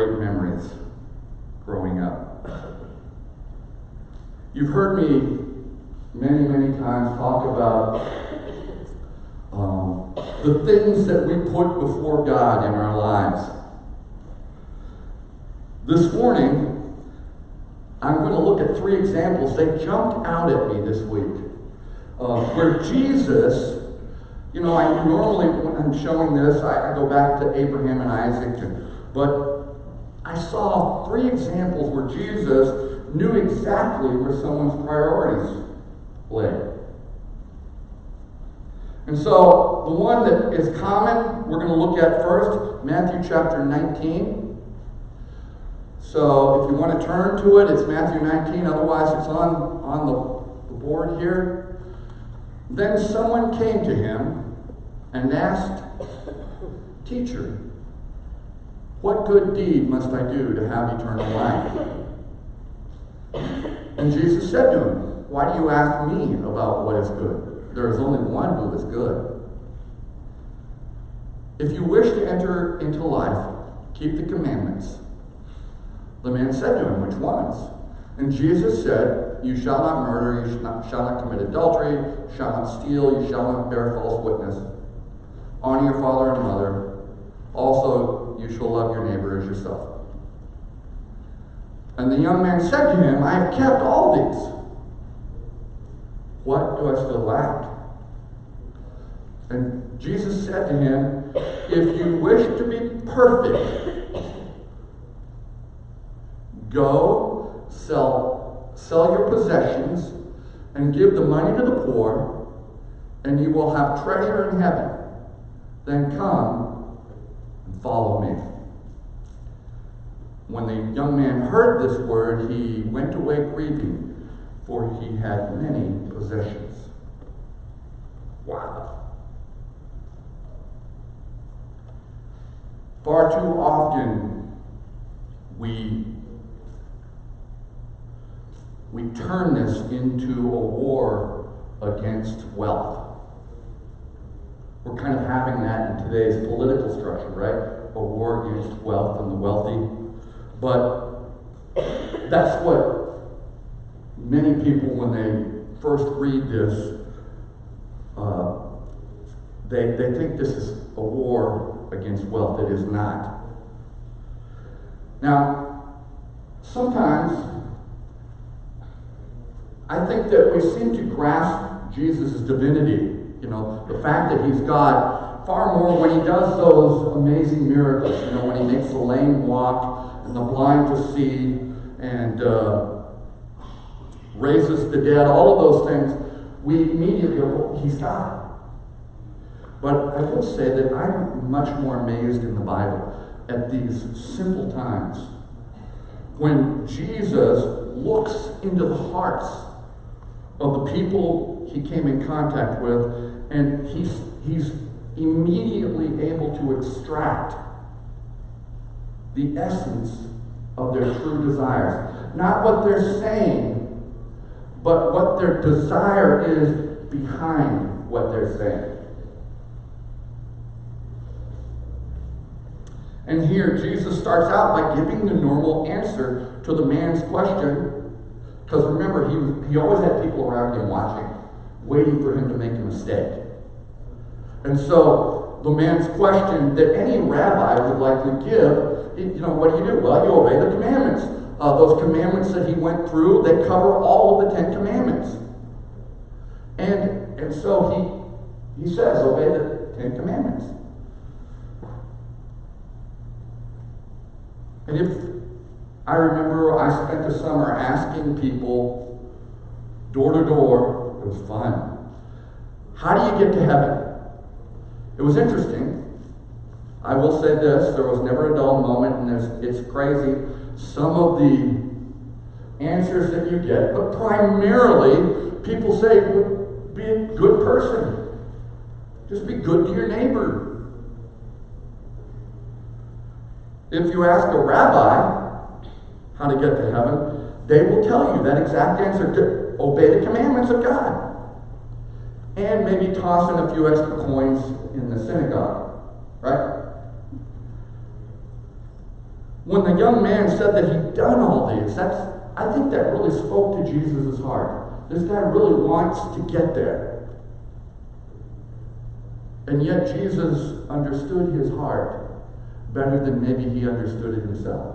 great memories growing up. You've heard me many, many times talk about the things that we put before God in our lives. This morning, I'm going to look at 3 examples. They jumped out at me this week. Where Jesus, I normally, when I'm showing this, I go back to Abraham and Isaac, but I saw 3 examples where Jesus knew exactly where someone's priorities lay. And so, the one that is common, we're going to look at first, Matthew chapter 19. So, if you want to turn to it, it's Matthew 19, otherwise it's on the board here. Then someone came to him and asked, "Teacher, what good deed must I do to have eternal life?" And Jesus said to him, "Why do you ask me about what is good? There is only one who is good. If you wish to enter into life, keep the commandments." The man said to him, "Which ones?" And Jesus said, "You shall not murder, you shall not commit adultery, you shall not steal, you shall not bear false witness. Honor your father and mother. Also, you shall love your neighbor as yourself." And the young man said to him, "I have kept all these. What do I still lack?" And Jesus said to him, "If you wish to be perfect, go sell your possessions and give the money to the poor, and you will have treasure in heaven. Then come and follow me." When the young man heard this word, he went away grieving, for he had many possessions. Wow. Far too often we turn this into a war against wealth. We're kind of having that in today's political structure, right? A war against wealth and the wealthy. But that's what many people, when they first read this, they think this is a war against wealth. It is not. Now, sometimes I think that we seem to grasp Jesus' divinity, the fact that he's God, far more when he does those amazing miracles, when he makes the lame walk and the blind to see and raises the dead, all of those things, we immediately go, he's God. But I will say that I'm much more amazed in the Bible at these simple times when Jesus looks into the hearts of the people he came in contact with, and he's immediately able to extract the essence of their true desires. Not what they're saying, but what their desire is behind what they're saying. And here, Jesus starts out by giving the normal answer to the man's question. Because remember, he always had people around him watching, waiting for him to make a mistake. And so, the man's question that any rabbi would likely give, what do you do? Well, you obey the commandments. Those commandments that he went through, they cover all of the 10 commandments. And so he says, obey the 10 commandments. And if I remember I spent the summer asking people door to door, it was fun, how do you get to heaven? It was interesting. I will say this, there was never a dull moment, and it's crazy, some of the answers that you get, but primarily people say, be a good person. Just be good to your neighbor. If you ask a rabbi how to get to heaven, they will tell you that exact answer, to obey the commandments of God. And maybe toss in a few extra coins in the synagogue, right? When the young man said that he'd done all these, I think that really spoke to Jesus' heart. This guy really wants to get there. And yet Jesus understood his heart better than maybe he understood it himself.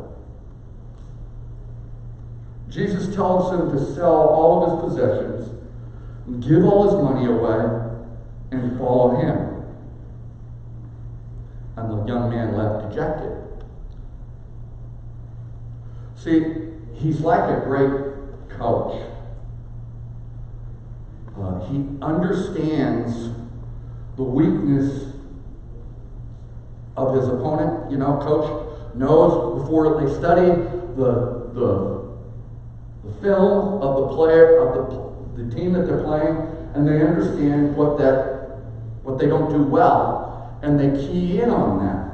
Jesus tells him to sell all of his possessions, give all his money away, and follow him. And the young man left dejected. See, he's like a great coach. He understands the weakness of his opponent. You know, coach knows before they study the film of the player, of the team that they're playing, and they understand what they don't do well, and they key in on that.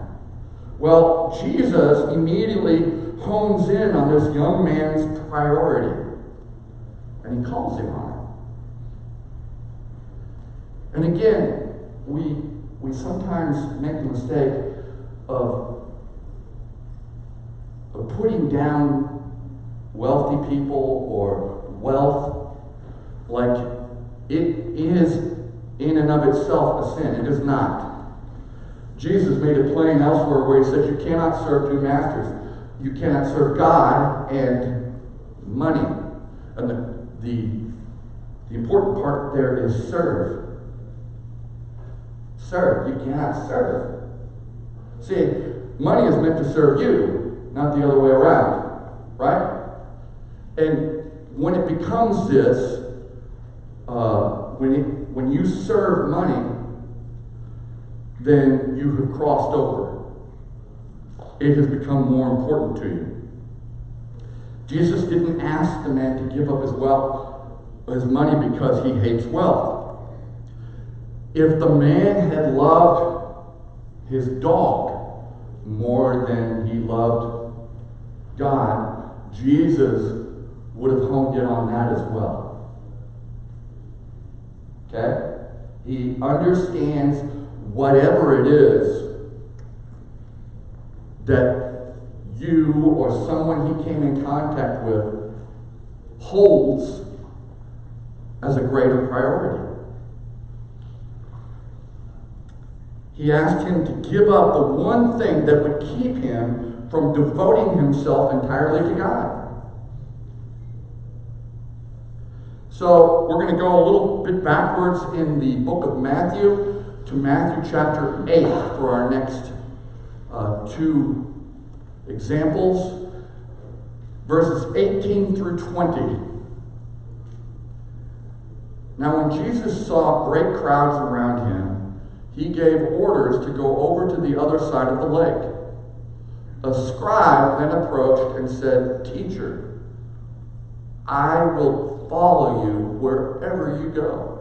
Well, Jesus immediately hones in on this young man's priority, and he calls him on it. And again, we sometimes make the mistake of putting down wealthy people or wealth like it is in and of itself a sin. It is not. Jesus made it plain elsewhere where he said you cannot serve two masters. You cannot serve God and money. And the important part there is serve. Serve. You cannot serve. See, money is meant to serve you, not the other way around. Right? And when it becomes this, when you serve money, then you have crossed over. It has become more important to you. Jesus didn't ask the man to give up his wealth, his money, because he hates wealth. If the man had loved his dog more than he loved God, Jesus would have honed in on that as well. Okay? He understands whatever it is that you or someone he came in contact with holds as a greater priority. He asked him to give up the one thing that would keep him from devoting himself entirely to God. So we're going to go a little bit backwards in the book of Matthew to Matthew chapter 8 for our next two examples. Verses 18 through 20. Now when Jesus saw great crowds around him, he gave orders to go over to the other side of the lake. A scribe then approached and said, "Teacher, I will follow you wherever you go."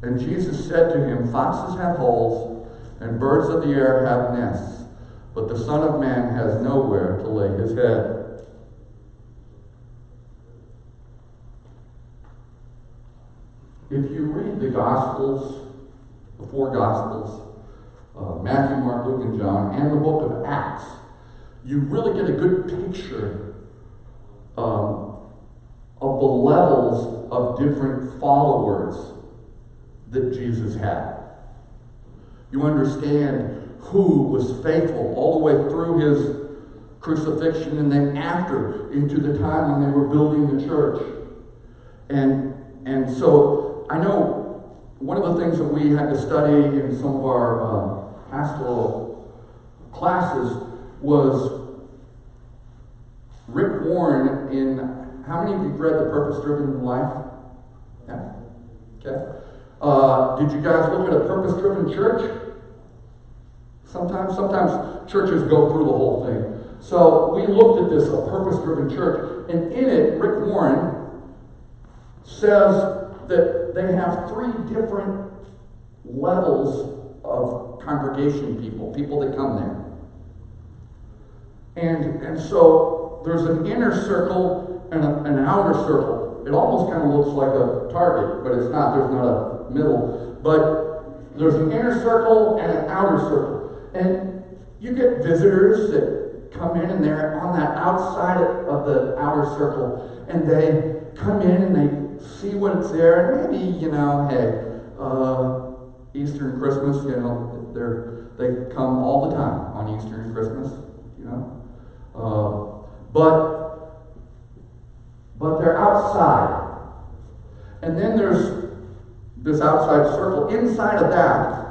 And Jesus said to him, "Foxes have holes, and birds of the air have nests, but the Son of Man has nowhere to lay his head." If you read the Gospels, the four Gospels, Matthew, Mark, Luke, and John, and the book of Acts, you really get a good picture of the levels of different followers that Jesus had. You understand who was faithful all the way through his crucifixion and then after, into the time when they were building the church. And so I know one of the things that we had to study in some of our pastoral classes was Rick Warren in, how many of you read The Purpose-Driven Life? Yeah. Okay. Did you guys look at a purpose-driven church? Sometimes churches go through the whole thing. So we looked at this, a purpose-driven church, and in it, Rick Warren says that they have three different levels of congregation people that come there. And so there's an inner circle and an outer circle. It almost kind of looks like a target, but it's not. There's not a middle. But there's an inner circle and an outer circle. And you get visitors that come in and they're on that outside of the outer circle, and they come in and they see what's there, and maybe, hey, Easter and Christmas, they come all the time on Easter and Christmas, but they're outside. And then there's this outside circle. Inside of that,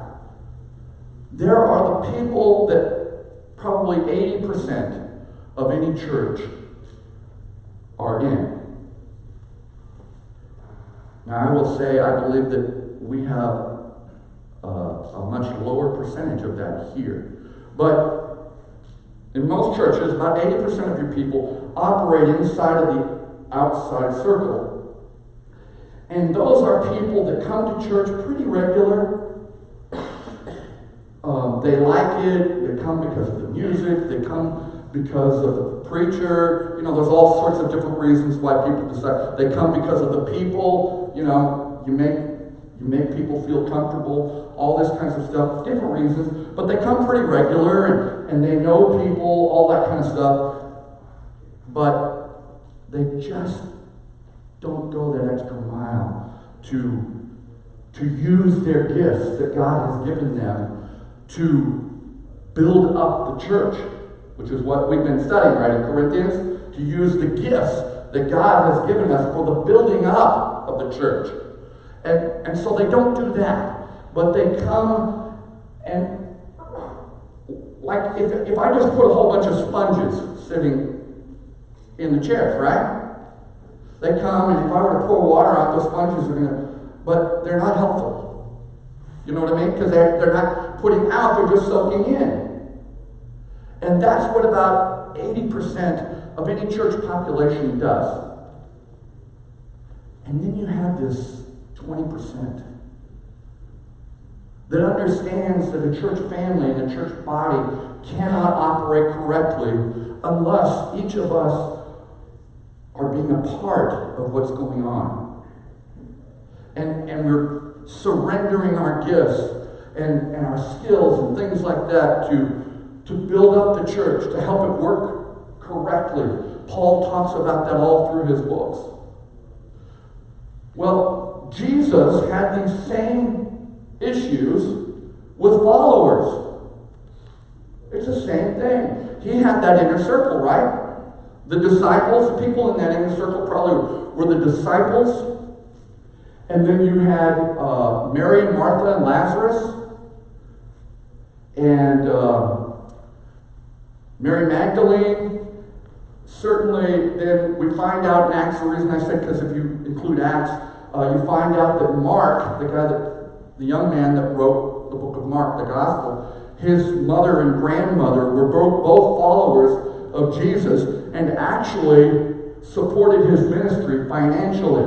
there are the people that probably 80% of any church are in. Now, I will say, I believe that we have a much lower percentage of that here. But in most churches, about 80% of your people operate inside of the outside circle. And those are people that come to church pretty regular. They like it. They come because of the music. They come because of the preacher. There's all sorts of different reasons why people decide. They come because of the people. You make people feel comfortable. All this kinds of stuff. Different reasons. But they come pretty regular, and they know people, all that kind of stuff. But they just don't go that extra mile to use their gifts that God has given them to build up the church, which is what we've been studying, right, in Corinthians, to use the gifts that God has given us for the building up of the church. And so they don't do that, but they come and, like, if I just put a whole bunch of sponges sitting in the chairs, right? They come, and if I were to pour water out, those sponges are going to, but they're not helpful. You know what I mean? Because they're not putting out, they're just soaking in. And that's what about 80% of any church population does. And then you have this 20% that understands that a church family and a church body cannot operate correctly unless each of us are being a part of what's going on. And we're surrendering our gifts and our skills and things like that to build up the church, to help it work correctly. Paul talks about that all through his books. Well, Jesus had these same issues with followers. It's the same thing. He had that inner circle, right? The disciples, the people in that inner circle probably were the disciples. And then you had Mary and Martha and Lazarus. And Mary Magdalene. Certainly, then we find out in Acts, the reason I said, because if you include Acts, you find out that Mark, the young man that wrote the book of Mark, the gospel, his mother and grandmother were both followers of Jesus and actually supported his ministry financially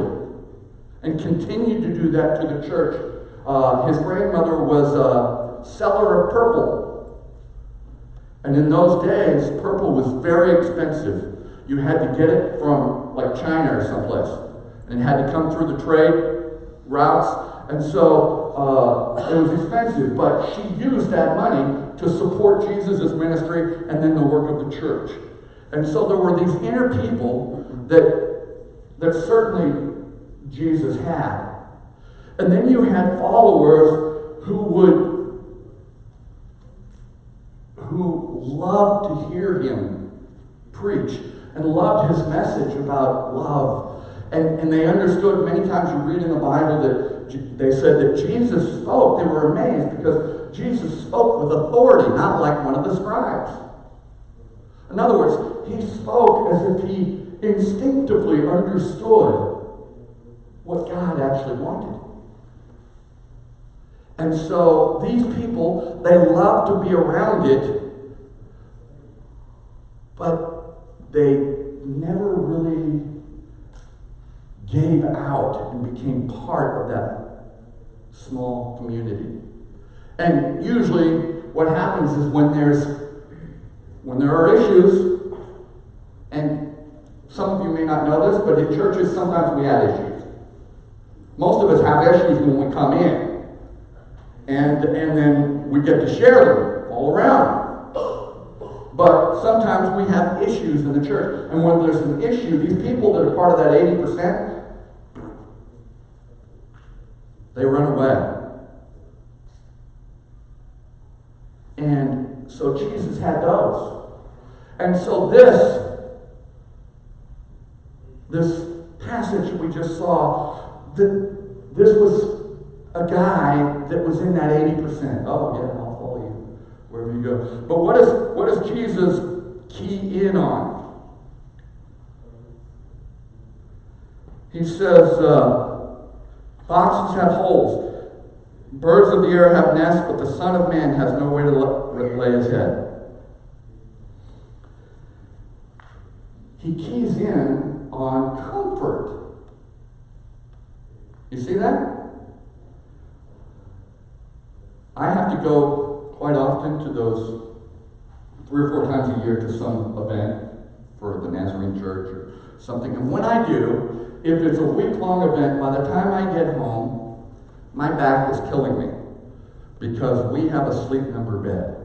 and continued to do that to the church. His grandmother was a seller of purple. And in those days, purple was very expensive. You had to get it from like China or someplace. And it had to come through the trade routes. And so it was expensive. But she used that money to support Jesus' ministry and then the work of the church. And so there were these inner people that certainly Jesus had. And then you had followers who loved to hear him preach and loved his message about love. And they understood, many times you read in the Bible that they said that Jesus spoke. They were amazed because Jesus spoke with authority, not like one of the scribes. In other words, he spoke as if he instinctively understood what God actually wanted. And so these people, they loved to be around it, but they never really gave out and became part of that small community. And usually what happens is when there are issues, and some of you may not know this, but in churches sometimes we have issues. Most of us have issues when we come in. And then we get to share them all around. But sometimes we have issues in the church. And when there's an issue, these people that are part of that 80%, they run away. And so Jesus had those. And so this passage that we just saw, this was a guy that was in that 80%. Oh, yeah, I'll follow you wherever you go. But what does Jesus key in on? He says, foxes have holes. Birds of the air have nests, but the Son of Man has nowhere to lay his head. He keys in on comfort. You see that? I have to go quite often to those 3 or 4 times a year to some event for the Nazarene Church or something. And when I do, if it's a week-long event, by the time I get home, my back is killing me because we have a sleep number bed.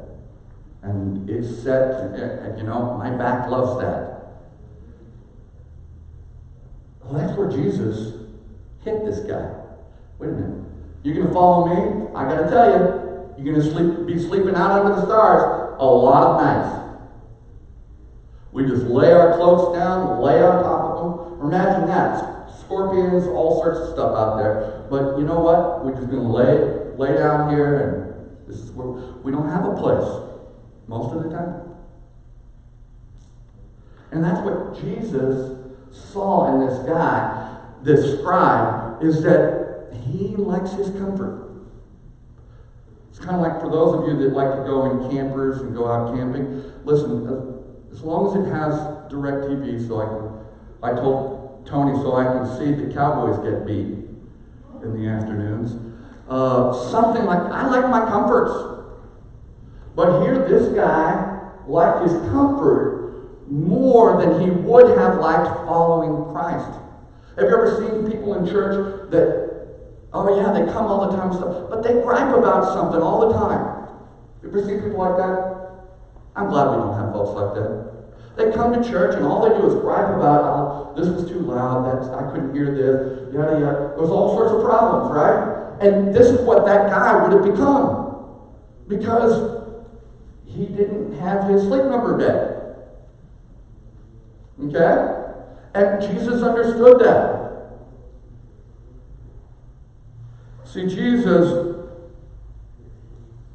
And it's set, and my back loves that. Well, that's where Jesus hit this guy. Wait a minute. You're going to follow me? I got to tell you, you're going to be sleeping out under the stars a lot of nights. We just lay our cloaks down, lay on top of them. Imagine that. Scorpions, all sorts of stuff out there. But you know what? We're just going to lay down here, and this is where we don't have a place most of the time. And that's what Jesus saw in this guy, this scribe, is that he likes his comfort. It's kind of like for those of you that like to go in campers and go out camping. Listen, as long as it has DirecTV, I told Tony so I can see the Cowboys get beat in the afternoons. Something like, I like my comforts. But here this guy liked his comfort more than he would have liked following Christ. Have you ever seen people in church that, oh yeah, they come all the time and stuff, but they gripe about something all the time? You ever seen people like that? I'm glad we don't have folks like that. They come to church and all they do is gripe about, oh, this was too loud, I couldn't hear this, yada yada. There's all sorts of problems, right? And this is what that guy would have become. Because he didn't have his sleep number bed. Okay? And Jesus understood that. See, Jesus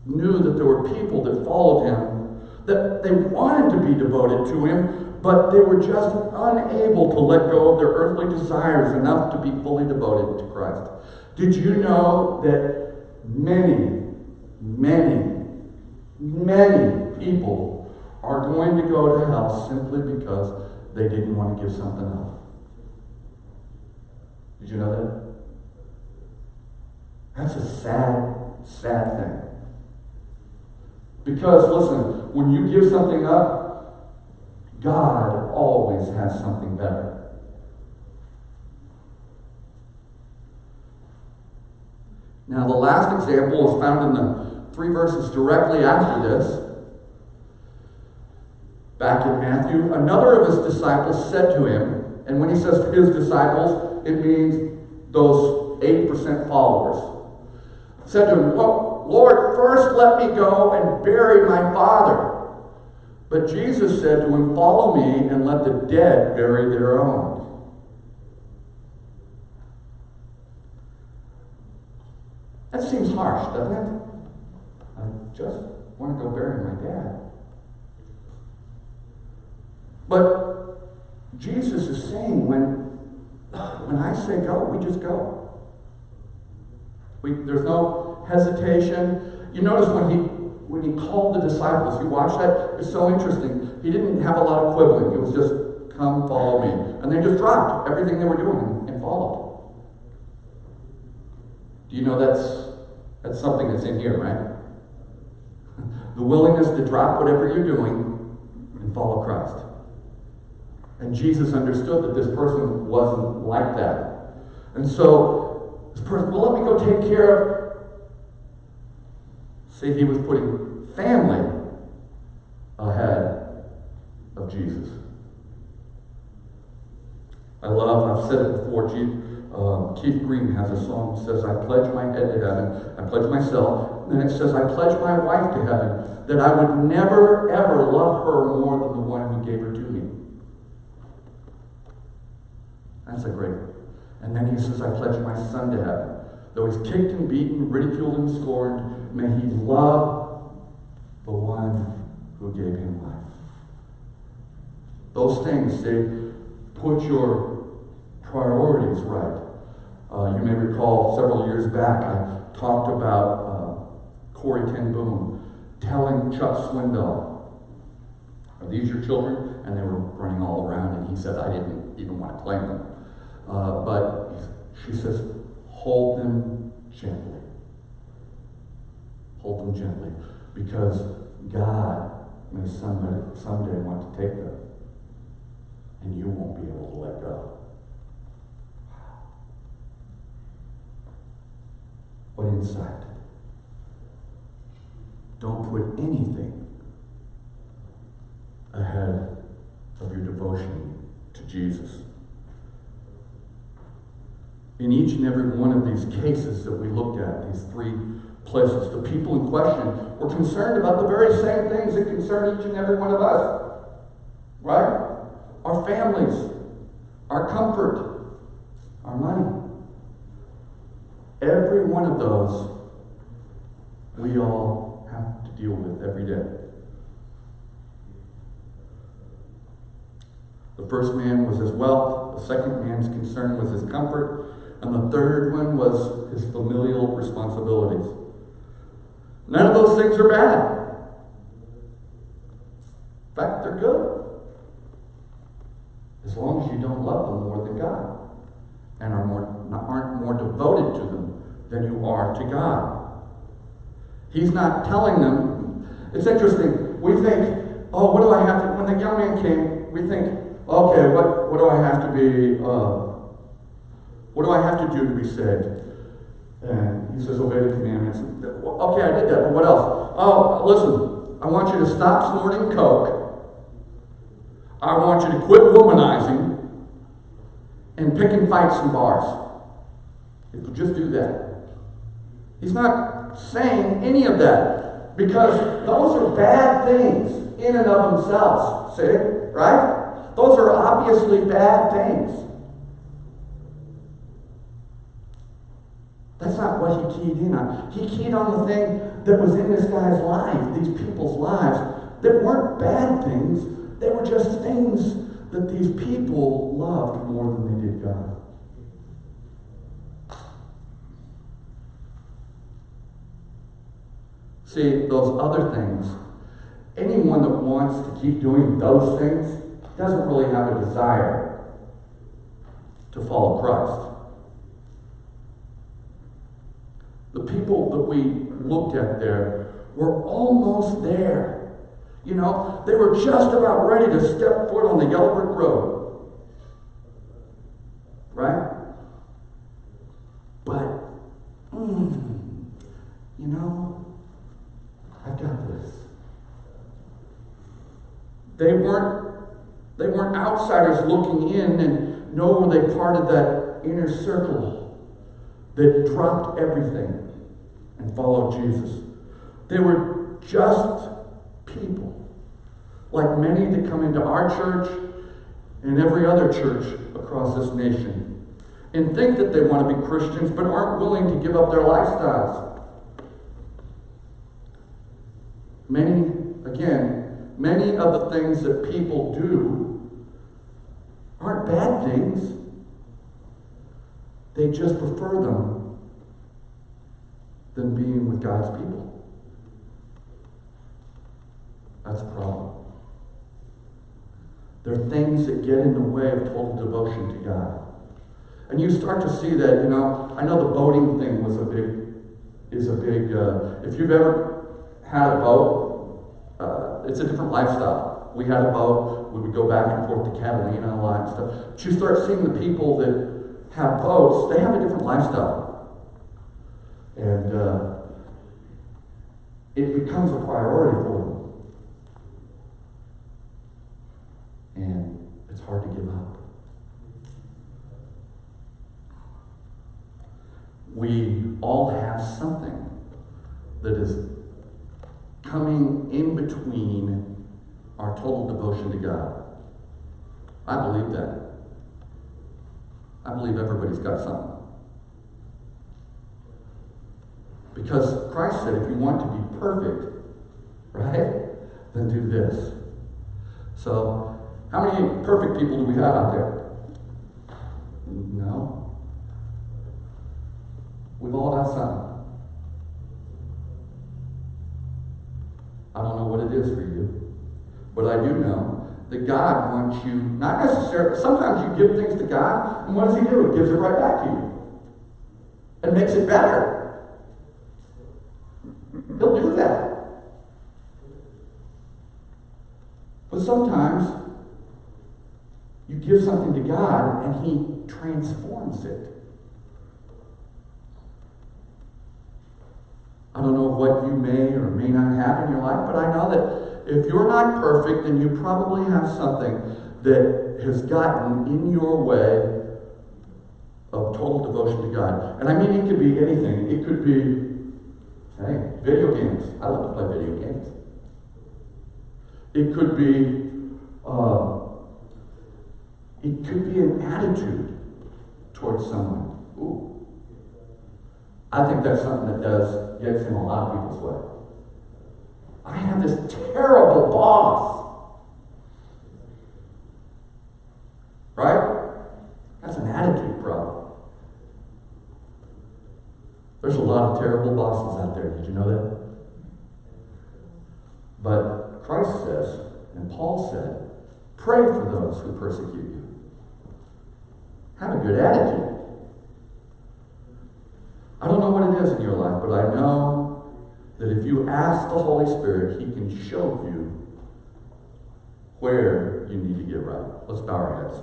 knew that there were people that followed him, that they wanted to be devoted to him, but they were just unable to let go of their earthly desires enough to be fully devoted to Christ. Did you know that many, many, many people are going to go to hell simply because they didn't want to give something up? Did you know that? That's a sad, sad thing. Because, listen, when you give something up, God always has something better. Now, the last example is found in the 3 verses directly after this. Back in Matthew, another of his disciples said to him, and when he says his disciples, it means those 80% followers, said to him, Lord, first let me go and bury my father. But Jesus said to him, follow me and let the dead bury their own. That seems harsh, doesn't it? I just want to go bury my dad. But Jesus is saying when I say go, we just go. There's no hesitation. You notice when he called the disciples, you watch that? It's so interesting. He didn't have a lot of quibbling. It was just, come, follow me. And they just dropped everything they were doing and followed. Do you know that's something that's in here, right? The willingness to drop whatever you're doing and follow Christ. And Jesus understood that this person wasn't like that. And so, this person, well, let me go take care of. See, he was putting family ahead of Jesus. I've said it before, Keith Green has a song that says, I pledge my head to heaven, I pledge myself, and then it says, I pledge my wife to heaven, that I would never, ever love her more than the one who gave her to me. That's a great. And then he says, I pledge my son to heaven. Though he's kicked and beaten, ridiculed and scorned, may he love the one who gave him life. Those things, they put your priorities right. You may recall several years back, I talked about Corrie ten Boom telling Chuck Swindoll, are these your children? And they were running all around, and he said, I didn't even want to claim them. But she says, hold them gently. Hold them gently. Because God may someday want to take them. And you won't be able to let go. What insight. Don't put anything ahead of your devotion to Jesus. In each and every one of these cases that we looked at, these three places, the people in question were concerned about the very same things that concern each and every one of us. Right? Our families, our comfort, our money. Every one of those we all have to deal with every day. The first man was his wealth, the second man's concern was his comfort, and the third one was his familial responsibilities. None of those things are bad. In fact, they're good. As long as you don't love them more than God and aren't more devoted to them than you are to God. He's not telling them. It's interesting. We think, oh, what do I have to, when the young man came, we think, okay, what do I have to be, what do I have to do to be saved? And he says, obey the commandments. Okay, I did that, but what else? Oh, listen, I want you to stop snorting coke. I want you to quit womanizing and picking fights in bars. If you just do that. He's not saying any of that because those are bad things in and of themselves. See? Right? Those are obviously bad things. That's not what he keyed in on. He keyed on the thing that was in this guy's life, these people's lives, that weren't bad things. They were just things that these people loved more than they did God. See, those other things, anyone that wants to keep doing those things doesn't really have a desire to follow Christ. The people that we looked at there were almost there. You know, they were just about ready to step foot on the yellow brick road. Right? But, you know, I've got this. They weren't outsiders looking in, and nor were they part of that inner circle that dropped everything and followed Jesus. They were just people, like many that come into our church and every other church across this nation, and think that they want to be Christians but aren't willing to give up their lifestyles. Many of the things that people do aren't bad things. They just prefer them than being with God's people. That's a problem. There are things that get in the way of total devotion to God. And you start to see that, you know, I know the boating thing is a big, if you've ever had a boat, it's a different lifestyle. We had a boat, we would go back and forth to Catalina a lot and stuff. But you start seeing the people that have boats, they have a different lifestyle. And it becomes a priority for them. hard to give up. We all have something that is coming in between our total devotion to God. I believe that. I believe everybody's got something. Because Christ said, if you want to be perfect, right, then do this. So, how many perfect people do we have out there? No. We've all got something. I don't know what it is for you, but I do know that God wants you, not necessarily, sometimes you give things to God, and what does He do? He gives it right back to you. And makes it better. He'll do that. But sometimes you give something to God and He transforms it. I don't know what you may or may not have in your life, but I know that if you're not perfect, then you probably have something that has gotten in your way of total devotion to God. And I mean, it could be anything. It could be, hey, video games. I love to play video games. It could be an attitude towards someone. Ooh. I think that's something that gets in a lot of people's way. I have this terrible boss. Right? That's an attitude problem. There's a lot of terrible bosses out there. Did you know that? But Christ says, and Paul said, pray for those who persecute you. Have a good attitude. I don't know what it is in your life, but I know that if you ask the Holy Spirit, He can show you where you need to get right. Let's bow our heads.